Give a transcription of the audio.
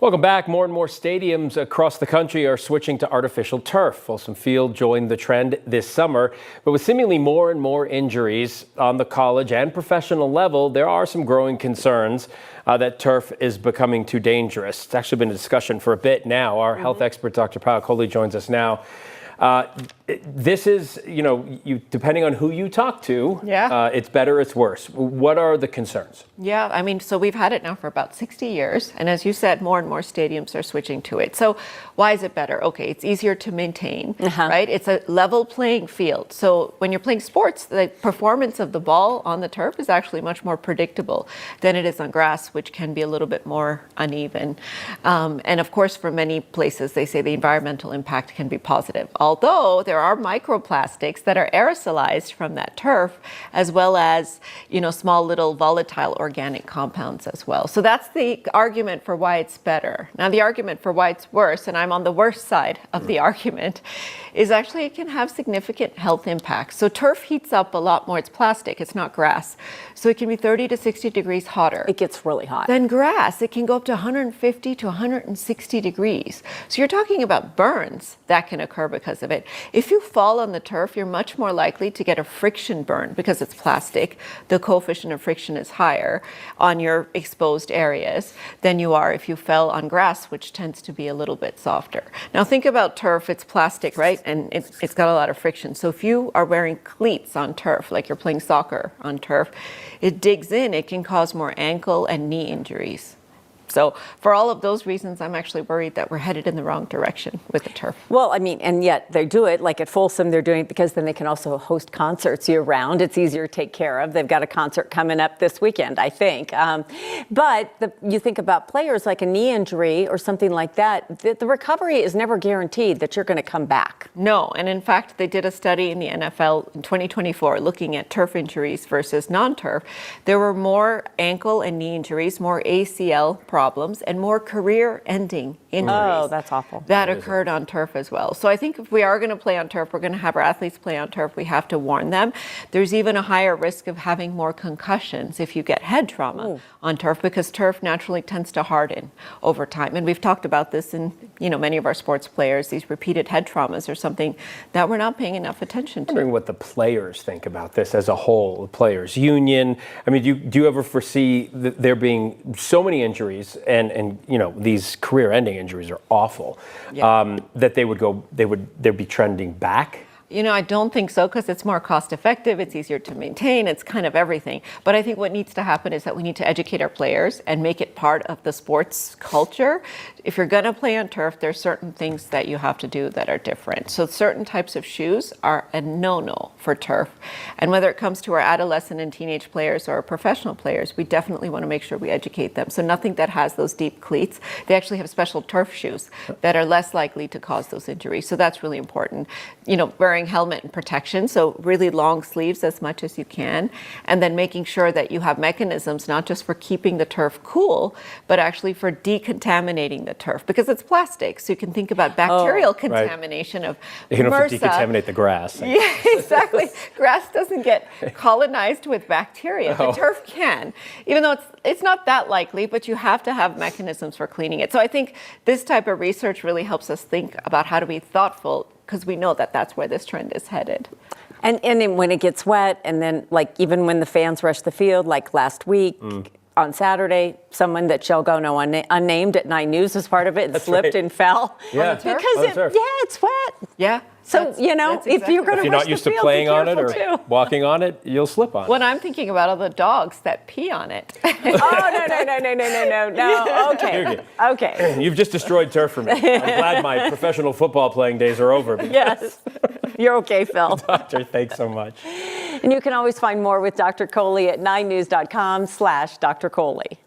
Welcome back. More and more stadiums across the country are switching to artificial turf. Folsom Field joined the trend this summer, but with seemingly more and more injuries on the college and professional level, there are some growing concerns that turf is becoming too dangerous. It's actually been a discussion for a bit now. Our health expert, Dr. Payal Kohli, joins us now. This is, depending on who you talk to, it's better, it's worse. What are the concerns? Yeah, I mean, so we've had it now for about 60 years. And as you said, more and more stadiums are switching to it. So why is it better? Okay, it's easier to maintain, right? It's a level playing field. So when you're playing sports, the performance of the ball on the turf is actually much more predictable than it is on grass, which can be a little bit more uneven. And of course, for many places, they say the environmental impact can be positive. Although there are microplastics that are aerosolized from that turf, as well as, small little volatile organic compounds as well. So that's the argument for why it's better. Now, the argument for why it's worse, and I'm on the worst side of the argument, is actually it can have significant health impacts. So turf heats up a lot more. It's plastic, it's not grass. So it can be 30 to 60 degrees hotter. It gets really hot. Than grass. It can go up to 150 to 160 degrees. So you're talking about burns that can occur because of it. If you fall on the turf, you're much more likely to get a friction burn because it's plastic. The coefficient of friction is higher on your exposed areas than you are if you fell on grass, which tends to be a little bit softer. Now think about turf, it's plastic, right? And it's got a lot of friction. So if you are wearing cleats on turf, like you're playing soccer on turf, it digs in, it can cause more ankle and knee injuries. So for all of those reasons, I'm actually worried that we're headed in the wrong direction with the turf. Well, I mean, and yet they do it, like at Folsom, they're doing it because then they can also host concerts year round. It's easier to take care of. They've got a concert coming up this weekend, I think. But you think about players like a knee injury or something like that, the recovery is never guaranteed that you're going to come back. No, and in fact, they did a study in the NFL in 2024 looking at turf injuries versus non-turf. There were more ankle and knee injuries, more ACL problems, and more career-ending injuries. Oh, that's awful. That occurred on turf as well. So I think if we are going to play on turf, we're going to have our athletes play on turf, we have to warn them. There's even a higher risk of having more concussions if you get head trauma on turf, because turf naturally tends to harden over time. And we've talked about this in, many of our sports players. These repeated head traumas are something that we're not paying enough attention to. I'm wondering what the players think about this as a whole, the players' union. I mean, do you ever foresee there being so many injuries and these career-ending injuries are awful, that they'd be trending back? I don't think so, because it's more cost effective, it's easier to maintain, it's kind of everything. But I think what needs to happen is that we need to educate our players and make it part of the sports culture. If you're going to play on turf, there's certain things that you have to do that are different. So certain types of shoes are a no-no for turf. And whether it comes to our adolescent and teenage players or our professional players, we definitely want to make sure we educate them. So nothing that has those deep cleats. They actually have special turf shoes that are less likely to cause those injuries. So that's really important. Wearing helmet and protection, so really long sleeves as much as you can, and then making sure that you have mechanisms not just for keeping the turf cool, but actually for decontaminating the turf, because it's plastic. So you can think about bacterial contamination of MRSA. You don't have to decontaminate the grass. Yeah, exactly. Grass doesn't get colonized with bacteria. The turf can, even though it's not that likely, but you have to have mechanisms for cleaning it. So I think this type of research really helps us think about how to be thoughtful, because we know that that's where this trend is headed. And then when it gets wet, and then even when the fans rush the field, like last week on Saturday, someone that shall go no unnamed at 9 News was part of it and slipped and fell. Yeah. Because it's wet. Yeah. So, if you're going to if you're not used to playing on it or walking on it, you'll slip on it. What I'm thinking about are the dogs that pee on it. No. Okay. You've just destroyed turf for me. I'm glad my professional football playing days are over. Yes. You're okay, Phil. Doctor, thanks so much. And you can always find more with Dr. Kohli at 9news.com/Dr. Kohli.